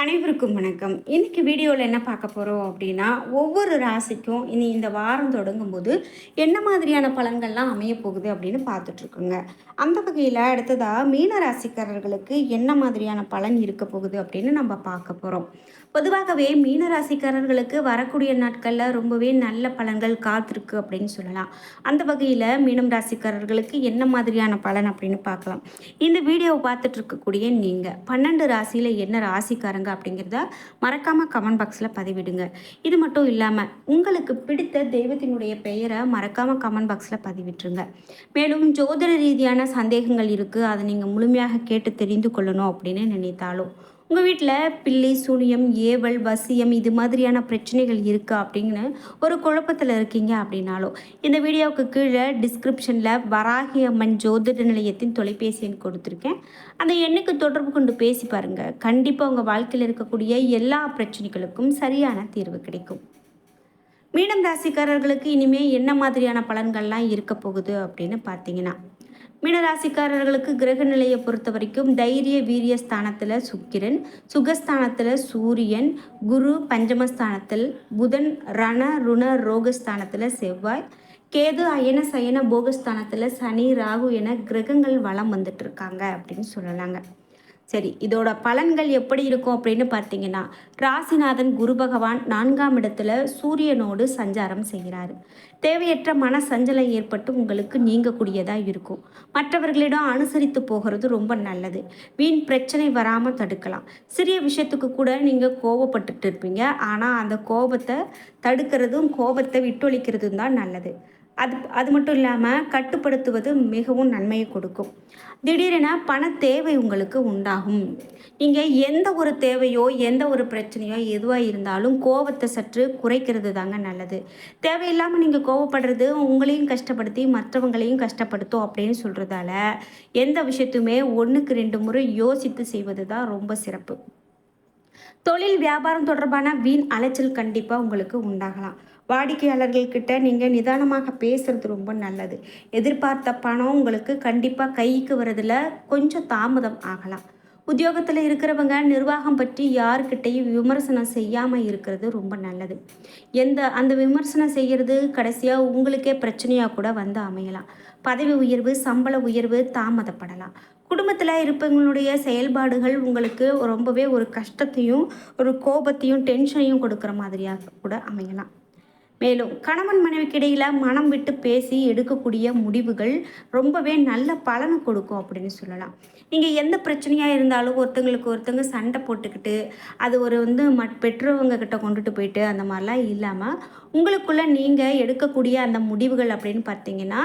அனைவருக்கும் வணக்கம். இன்னைக்கு வீடியோவில் என்ன பார்க்க போகிறோம் அப்படின்னா, ஒவ்வொரு ராசிக்கும் இனி இந்த வாரம் தொடங்கும்போது என்ன மாதிரியான பலன்கள்லாம் அமைய போகுது அப்படின்னு பார்த்துட்ருக்குங்க. அந்த வகையில் அடுத்ததாக மீன ராசிக்காரர்களுக்கு என்ன மாதிரியான பலன் இருக்க போகுது அப்படின்னு நம்ம பார்க்க போகிறோம். பொதுவாகவே மீன ராசிக்காரர்களுக்கு வரக்கூடிய நாட்களில் ரொம்பவே நல்ல பலன்கள் காத்திருக்கு அப்படின்னு சொல்லலாம். அந்த வகையில் மீனம் ராசிக்காரர்களுக்கு என்ன மாதிரியான பலன் அப்படின்னு பார்க்கலாம். இந்த வீடியோவை பார்த்துட்டு இருக்கக்கூடிய நீங்கள் 12 ராசியில் என்ன ராசிக்காரங்க அப்படிங்கிறத மறக்காமல் கமெண்ட் பாக்ஸில் பதிவிடுங்க. இது மட்டும் இல்லாமல் உங்களுக்கு பிடித்த தெய்வத்தினுடைய பெயரை மறக்காமல் கமெண்ட் பாக்ஸில் பதிவிட்டுருங்க. மேலும் ஜோதிட ரீதியான சந்தேகங்கள் இருக்குது, அதை நீங்கள் முழுமையாக கேட்டு தெரிந்து கொள்ளணும் அப்படின்னு நினைத்தாலும், உங்கள் வீட்டில் பில்லி சூனியம் ஏவல் வசியம் இது மாதிரியான பிரச்சனைகள் இருக்கா அப்படின்னு ஒரு குழப்பத்தில் இருக்கீங்க அப்படின்னாலும், இந்த வீடியோவுக்கு கீழே டிஸ்கிரிப்ஷனில் வராகி அம்மன் ஜோதிட நிலையத்தின் தொலைபேசி எண் கொடுத்துருக்கேன். அந்த எண்ணுக்கு தொடர்பு கொண்டு பேசி பாருங்கள். கண்டிப்பாக உங்கள் வாழ்க்கையில் இருக்கக்கூடிய எல்லா பிரச்சனைகளுக்கும் சரியான தீர்வு கிடைக்கும். மீனம் ராசிக்காரர்களுக்கு இனிமேல் என்ன மாதிரியான பலன்கள்லாம் இருக்க போகுது அப்படின்னு பார்த்தீங்கன்னா, மீனராசிக்காரர்களுக்கு கிரக நிலையை பொறுத்த வரைக்கும் தைரிய வீரிய ஸ்தானத்தில் சுக்கிரன், சுகஸ்தானத்தில் சூரியன், குரு பஞ்சமஸ்தானத்தில், புதன் ரண ருண ரோகஸ்தானத்தில் செவ்வாய், கேது அயன சயன போகஸ்தானத்தில் சனி ராகு என கிரகங்கள் வளம் வந்துட்டு இருக்காங்க அப்படின்னு சொல்லலாங்க. சரி, இதோட பலன்கள் எப்படி இருக்கும் அப்படின்னு பார்த்தீங்கன்னா, ராசிநாதன் குரு பகவான் 4ஆம் இடத்துல சூரியனோடு சஞ்சாரம் செய்கிறாரு. தேவையற்ற மன சஞ்சலம் ஏற்பட்டு உங்களுக்கு நீங்கக்கூடியதாக இருக்கும். மற்றவர்களிடம் அனுசரித்து போகிறது ரொம்ப நல்லது. வீண் பிரச்சனை வராமல் தடுக்கலாம். சிறிய விஷயத்துக்கு கூட நீங்கள் கோபப்பட்டுட்டு இருப்பீங்க, ஆனால் அந்த கோபத்தை தடுக்கிறதும் கோபத்தை விட்டொழிக்கிறதும் தான் நல்லது. அது அது மட்டும் இல்லாமல் கட்டுப்படுத்துவது மிகவும் நன்மையை கொடுக்கும். திடீரென பண தேவை உங்களுக்கு உண்டாகும். நீங்கள் எந்த ஒரு தேவையோ எந்த ஒரு பிரச்சனையோ எதுவாக இருந்தாலும் கோபத்தை சற்று குறைக்கிறது தாங்க நல்லது. தேவையில்லாமல் நீங்கள் கோவப்படுறது உங்களையும் கஷ்டப்படுத்தி மற்றவங்களையும் கஷ்டப்படுத்தும் அப்படின்னு சொல்கிறதால எந்த விஷயத்துமே 1க்கு 2 முறை யோசித்து செய்வது தான் ரொம்ப சிறப்பு. தொழில் வியாபாரம் தொடர்பான வீண் அலைச்சல் கண்டிப்பாக உங்களுக்கு உண்டாகலாம். வாடிக்கையாளர்கள்கிட்ட நீங்கள் நிதானமாக பேசுகிறது ரொம்ப நல்லது. எதிர்பார்த்த பணம் உங்களுக்கு கண்டிப்பாக கைக்கு வரதில் கொஞ்சம் தாமதம் ஆகலாம். உத்தியோகத்தில் இருக்கிறவங்க நிர்வாகம் பற்றி யாருக்கிட்டையும் விமர்சனம் செய்யாமல் இருக்கிறது ரொம்ப நல்லது. அந்த விமர்சனம் செய்கிறது கடைசியாக உங்களுக்கே பிரச்சனையாக கூட வந்து அமையலாம். பதவி உயர்வு சம்பள உயர்வு தாமதப்படலாம். குடும்பத்தில் இருப்பவங்களுடைய செயல்பாடுகள் உங்களுக்கு ரொம்பவே ஒரு கஷ்டத்தையும் ஒரு கோபத்தையும் டென்ஷனையும் கொடுக்குற மாதிரியாக கூட அமையலாம். மேலும் கணவன் மனைவிக்கு இடையில் மனம் விட்டு பேசி எடுக்கக்கூடிய முடிவுகள் ரொம்பவே நல்ல பலனை கொடுக்கும் அப்படின்னு சொல்லலாம். நீங்கள் எந்த பிரச்சனையாக இருந்தாலும் ஒருத்தங்களுக்கு ஒருத்தங்க சண்டை போட்டுக்கிட்டு அது ஒரு பெற்றவங்க கிட்ட கொண்டுட்டு போயிட்டு அந்த மாதிரிலாம் இல்லாமல் உங்களுக்குள்ளே நீங்கள் எடுக்கக்கூடிய அந்த முடிவுகள் அப்படின்னு பார்த்தீங்கன்னா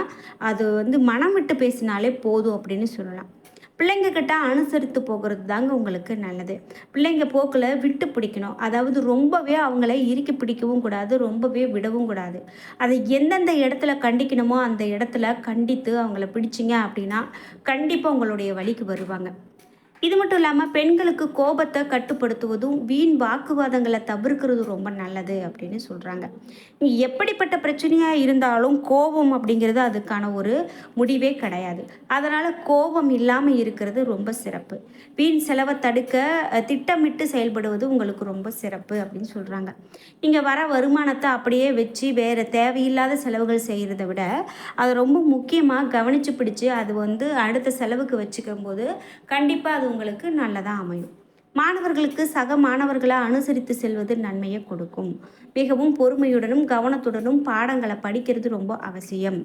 அது மனம் விட்டு பேசினாலே போதும் அப்படின்னு சொல்லலாம். பிள்ளைங்க கிட்ட அனுசரித்து போகிறது தாங்க உங்களுக்கு நல்லது. பிள்ளைங்க போக்கில் விட்டு பிடிக்கணும். அதாவது ரொம்பவே அவங்கள இறுக்கி பிடிக்கவும் கூடாது, ரொம்பவே விடவும் கூடாது. அதை எந்தெந்த இடத்துல கண்டிக்கணுமோ அந்த இடத்துல கண்டித்து அவங்கள பிடிச்சிங்க அப்படின்னா கண்டிப்பாக உங்களுடைய வழிக்கு வருவாங்க. இது மட்டும் இல்லாமல் பெண்களுக்கு கோபத்தை கட்டுப்படுத்துவதும் வீண் வாக்குவாதங்களை தவிர்க்கிறதும் ரொம்ப நல்லது அப்படின்னு சொல்கிறாங்க. எப்படிப்பட்ட பிரச்சனையாக இருந்தாலும் கோபம் அப்படிங்கிறது அதுக்கான ஒரு முடிவே கிடையாது. அதனால் கோபம் இல்லாமல் இருக்கிறது ரொம்ப சிறப்பு. வீண் செலவை தடுக்க திட்டமிட்டு செயல்படுவது உங்களுக்கு ரொம்ப சிறப்பு அப்படின்னு சொல்கிறாங்க. நீங்கள் வர வருமானத்தை அப்படியே வச்சு வேறு தேவையில்லாத செலவுகள் செய்கிறத விட அதை ரொம்ப முக்கியமாக கவனித்து பிடிச்சி அது அடுத்த செலவுக்கு வச்சுக்கும் போது கண்டிப்பாக அது உங்களுக்கு நல்லதாக அமையும். மாணவர்களுக்கு சக மாணவர்களை அனுசரித்து செல்வது நன்மையை கொடுக்கும். மிகவும் பொறுமையுடனும் கவனத்துடனும் பாடங்களை படிக்கிறது ரொம்ப அவசியம்.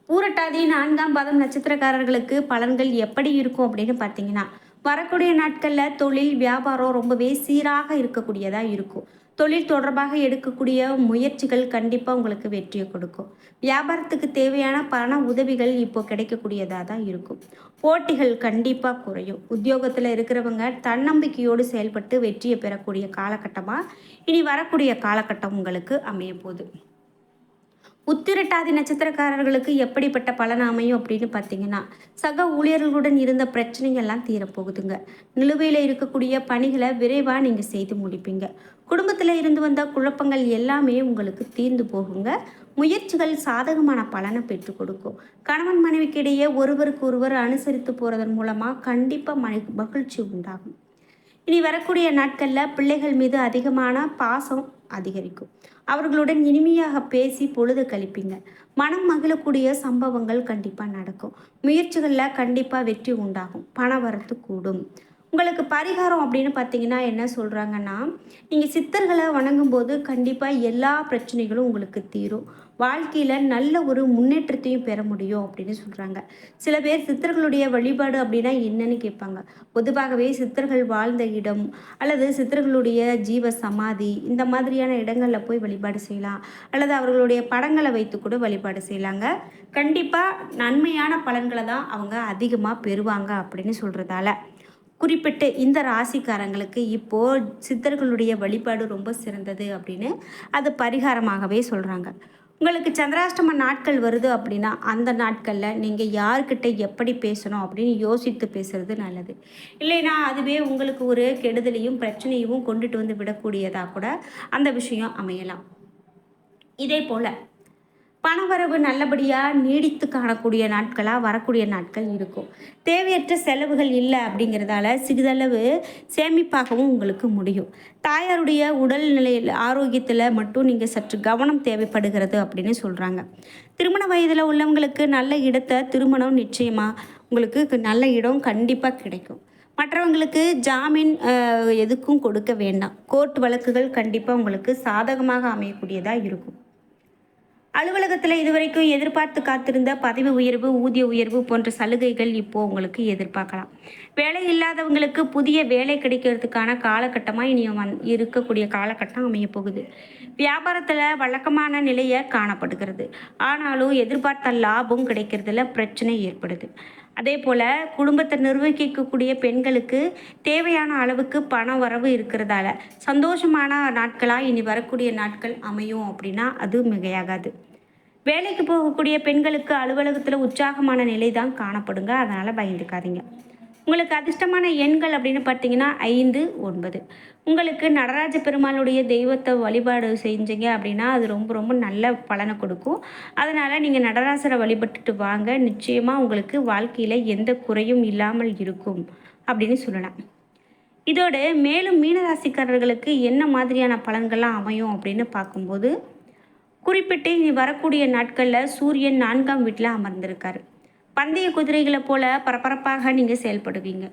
பூரட்டாதி 4ஆம் பாதம் நட்சத்திரக்காரர்களுக்கு பலன்கள் எப்படி இருக்கும் அப்படின்னு பார்த்தீங்கன்னா, வரக்கூடிய நாட்களில் தொழில் வியாபாரம் ரொம்பவே சீராக இருக்கக்கூடியதாக இருக்கும். தொழில் தொடர்பாக எடுக்கக்கூடிய முயற்சிகள் கண்டிப்பாக உங்களுக்கு வெற்றியை கொடுக்கும். வியாபாரத்துக்கு தேவையான பண உதவிகள் இப்போ கிடைக்கக்கூடியதாக தான் இருக்கும். போட்டிகள் கண்டிப்பாக குறையும். உத்தியோகத்தில் இருக்கிறவங்க தன்னம்பிக்கையோடு செயல்பட்டு வெற்றியை பெறக்கூடிய காலகட்டமாக இனி வரக்கூடிய காலகட்டம் உங்களுக்கு அமைய போகுது. உத்திரட்டாதி நட்சத்திரக்காரர்களுக்கு எப்படிப்பட்ட பலன் அமையும் அப்படின்னு பார்த்தீங்கன்னா, சக ஊழியர்களுடன் இருந்த பிரச்சனைகள்லாம் தீரப்போகுதுங்க. நிலுவையில் இருக்கக்கூடிய பணிகளை விரைவாக நீங்கள் செய்து முடிப்பீங்க. குடும்பத்தில் இருந்து வந்த குழப்பங்கள் எல்லாமே உங்களுக்கு தீர்ந்து போகுங்க. முயற்சிகள் சாதகமான பலனை பெற்றுக் கொடுக்கும். கணவன் மனைவிக்கு இடையே ஒருவருக்கு ஒருவர் அனுசரித்து போகிறதன் மூலமாக கண்டிப்பாக மகிழ்ச்சி உண்டாகும். இனி வரக்கூடிய நாட்களில் பிள்ளைகள் மீது அதிகமான பாசம் அதிகரிக்கும். அவர்களுடன் இனிமையாக பேசி பொழுது கழிப்பீங்க. மனம் மகிழக்கூடிய சம்பவங்கள் கண்டிப்பாக நடக்கும். முயற்சிகளில் கண்டிப்பாக வெற்றி உண்டாகும். பண வரத்து கூடும். உங்களுக்கு பரிகாரம் அப்படின்னு பார்த்தீங்கன்னா என்ன சொல்கிறாங்கன்னா, நீங்கள் சித்தர்களை வணங்கும்போது கண்டிப்பாக எல்லா பிரச்சனைகளும் உங்களுக்கு தீரும். வாழ்க்கையில் நல்ல ஒரு முன்னேற்றத்தையும் பெற முடியும் அப்படின்னு சொல்கிறாங்க. சில பேர் சித்தர்களுடைய வழிபாடு அப்படின்னா என்னன்னு கேட்பாங்க. பொதுவாகவே சித்தர்கள் வாழ்ந்த இடம் அல்லது சித்தர்களுடைய ஜீவ சமாதி இந்த மாதிரியான இடங்களில் போய் வழிபாடு செய்யலாம். அல்லது அவர்களுடைய படங்களை வைத்து கூட வழிபாடு செய்யலாங்க. கண்டிப்பாக நன்மையான பலன்களை தான் அவங்க அதிகமாக பெறுவாங்க அப்படின்னு சொல்கிறதால குறிப்பிட்டு இந்த ராசிக்காரங்களுக்கு இப்போது சித்தர்களுடைய வழிபாடு ரொம்ப சிறந்தது அப்படின்னு அது பரிகாரமாகவே சொல்கிறாங்க. உங்களுக்கு சந்திராஷ்டம நாட்கள் வருது அப்படின்னா அந்த நாட்களில் நீங்கள் யார்கிட்ட எப்படி பேசணும் அப்படின்னு யோசித்து பேசுறது நல்லது. இல்லைன்னா அதுவே உங்களுக்கு ஒரு கெடுதலையும் பிரச்சனையும் கொண்டுட்டு வந்து விடக்கூடியதாக கூட அந்த விஷயம் அமையலாம். இதே போல் பணவரவு நல்லபடியாக நீடித்து காணக்கூடிய நாட்களாக வரக்கூடிய நாட்கள் இருக்கும். தேவையற்ற செலவுகள் இல்லை அப்படிங்கிறதால சிறிதளவு சேமிப்பாகவும் உங்களுக்கு முடியும். தாயாருடைய உடல்நிலையில் ஆரோக்கியத்தில் மட்டும் நீங்கள் சற்று கவனம் தேவைப்படுகிறது அப்படின்னு சொல்கிறாங்க. திருமண வயதில் உள்ளவங்களுக்கு நல்ல இடத்தை திருமணம் நிச்சயமாக உங்களுக்கு நல்ல இடம் கண்டிப்பாக கிடைக்கும். மற்றவங்களுக்கு ஜாமீன் எதுக்கும் கொடுக்க வேண்டாம். கோர்ட் வழக்குகள் கண்டிப்பாக உங்களுக்கு சாதகமாக அமையக்கூடியதாக இருக்கும். அலுவலகத்தில் இதுவரைக்கும் எதிர்பார்த்து காத்திருந்த பதவி உயர்வு, ஊதிய உயர்வு போன்ற சலுகைகள் இப்போது உங்களுக்கு எதிர்பார்க்கலாம். வேலை இல்லாதவங்களுக்கு புதிய வேலை கிடைக்கிறதுக்கான காலகட்டமாக இனி இருக்கக்கூடிய காலகட்டம் அமையப்போகுது. வியாபாரத்தில் வழக்கமான நிலையை காணப்படுகிறது. ஆனாலும் எதிர்பார்த்த லாபம் கிடைக்கிறதுல பிரச்சனை ஏற்படுது. அதே போல் குடும்பத்தை நிர்வகிக்கக்கூடிய பெண்களுக்கு தேவையான அளவுக்கு பண வரவு இருக்கிறதால சந்தோஷமான நாட்களாக இனி வரக்கூடிய நாட்கள் அமையும் அப்படின்னா அது மிகையாகாது. வேலைக்கு போகக்கூடிய பெண்களுக்கு அலுவலகத்தில் உற்சாகமான நிலை தான் காணப்படுங்க. அதனால் பயந்துக்காதீங்க. உங்களுக்கு அதிர்ஷ்டமான எண்கள் அப்படின்னு பார்த்தீங்கன்னா 5, 9. உங்களுக்கு நடராஜ பெருமாளுடைய தெய்வத்தை வழிபாடு செஞ்சீங்க அப்படின்னா அது ரொம்ப ரொம்ப நல்ல பலனை கொடுக்கும். அதனால் நீங்கள் நடராசரை வழிபட்டுட்டு வாங்க. நிச்சயமாக உங்களுக்கு வாழ்க்கையில் எந்த குறையும் இல்லாமல் இருக்கும் அப்படின்னு சொல்லலாம். இதோடு மேலும் மீனராசிக்காரர்களுக்கு என்ன மாதிரியான பலன்கள்லாம் அமையும் அப்படின்னு பார்க்கும்போது குறிப்பிட்டு இனி வரக்கூடிய நாட்களில் சூரியன் 4ஆம் வீட்டில் அமர்ந்திருக்காரு. பந்தய குதிரைகளை போல பரபரப்பாக நீங்கள் செயல்படுவீங்க.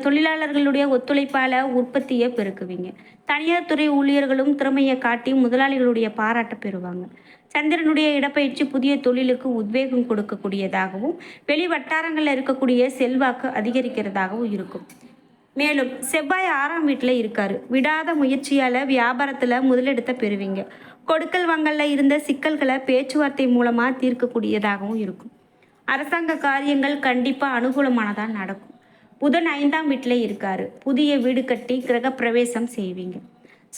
தொழிலாளர்களுடைய ஒத்துழைப்பால் உற்பத்தியை பெருக்குவீங்க. தனியார் துறை ஊழியர்களும் திறமையை காட்டி முதலாளிகளுடைய பாராட்ட பெறுவாங்க. சந்திரனுடைய இடப்பயிற்சி புதிய தொழிலுக்கு உத்வேகம் கொடுக்கக்கூடியதாகவும் வெளி வட்டாரங்களில் இருக்கக்கூடிய செல்வாக்கு அதிகரிக்கிறதாகவும் இருக்கும். மேலும் செவ்வாய் 6ஆம் வீட்டில் இருக்காரு. விடாத முயற்சியால் வியாபாரத்தில் முதலிடத்தை பெறுவீங்க. கொடுக்கல் வாங்கலில் இருந்த சிக்கல்களை பேச்சுவார்த்தை மூலமாக தீர்க்கக்கூடியதாகவும் இருக்கும். அரசாங்க காரியங்கள் கண்டிப்பாக அனுகூலமானதாக நடக்கும். புதன் 5ஆம் வீட்டில் இருக்காரு. புதிய வீடு கட்டி கிரக பிரவேசம் செய்வீங்க.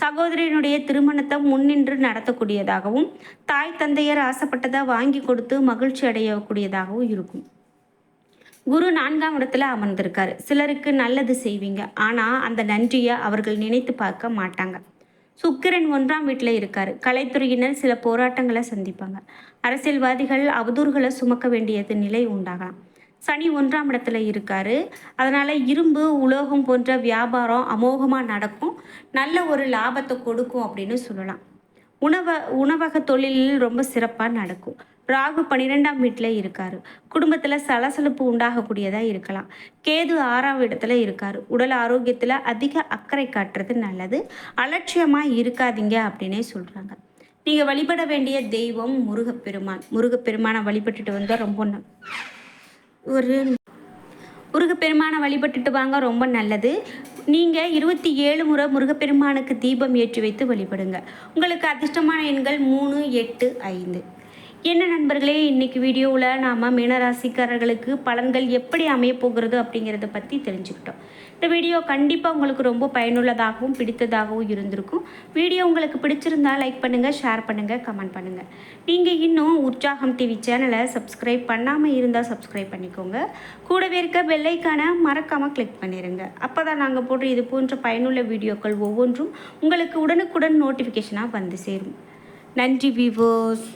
சகோதரியினுடைய திருமணத்தை முன்னின்று நடத்தக்கூடியதாகவும் தாய் தந்தையர் ஆசைப்பட்டதை வாங்கி கொடுத்து மகிழ்ச்சி அடையக்கூடியதாகவும் இருக்கும். குரு 4ஆம் இடத்துல அமர்ந்திருக்காரு. சிலருக்கு நல்லது செய்வீங்க. ஆனால் அந்த நன்றியை அவர்கள் நினைத்து பார்க்க மாட்டாங்க. சுக்கிரன் 1ஆம் வீட்டில் இருக்காரு. கலைத்துறையினர் சில போராட்டங்களை சந்திப்பாங்க. அரசியல்வாதிகள் அவதூறுகளை சுமக்க வேண்டியது நிலை உண்டாகலாம். சனி 1ஆம் இடத்துல இருக்காரு. அதனால் இரும்பு உலோகம் போன்ற வியாபாரம் அமோகமாக நடக்கும். நல்ல ஒரு லாபத்தை கொடுக்கும் அப்படின்னு சொல்லலாம். உணவக தொழிலில் ரொம்ப சிறப்பாக நடக்கும். ராகு 12ஆம் வீட்டில் இருக்காரு. குடும்பத்தில் சலசலப்பு உண்டாகக்கூடியதாக இருக்கலாம். கேது 6ஆம் இடத்துல இருக்காரு. உடல் ஆரோக்கியத்தில் அதிக அக்கறை காட்டுறது நல்லது. அலட்சியமாக இருக்காதீங்க அப்படின்னே சொல்கிறாங்க. நீங்கள் வழிபட வேண்டிய தெய்வம் முருகப்பெருமான். முருகப்பெருமானை வழிபட்டுட்டு வந்தால் ரொம்ப முருகப்பெருமானை வழிபட்டுட்டு வாங்க, ரொம்ப நல்லது. நீங்கள் 27 முறை முருகப்பெருமானுக்கு தீபம் ஏற்றி வைத்து வழிபடுங்க. உங்களுக்கு அதிர்ஷ்டமான எண்கள் 3, 8, 5. என்ன நண்பர்களே, இன்றைக்கி வீடியோவில் நாம் மீனராசிக்காரர்களுக்கு பலன்கள் எப்படி அமைய போகிறது அப்படிங்கிறத பற்றி தெரிஞ்சுக்கிட்டோம். இந்த வீடியோ கண்டிப்பாக உங்களுக்கு ரொம்ப பயனுள்ளதாகவும் பிடித்ததாகவும் இருந்திருக்கும். வீடியோ உங்களுக்கு பிடிச்சிருந்தால் லைக் பண்ணுங்கள், ஷேர் பண்ணுங்கள், கமெண்ட் பண்ணுங்கள். நீங்கள் இன்னும் உற்சாகம் டிவி சேனலை சப்ஸ்கிரைப் பண்ணாமல் இருந்தால் சப்ஸ்கிரைப் பண்ணிக்கோங்க. கூடவே இருக்க பெல்லைக்கான மறக்காமல் கிளிக் பண்ணிடுங்க. அப்போ தான் நாங்கள் போடுற இது போன்ற பயனுள்ள வீடியோக்கள் ஒவ்வொன்றும் உங்களுக்கு உடனுக்குடன் நோட்டிஃபிகேஷனாக வந்து சேரும். நன்றி வீவர்ஸ்.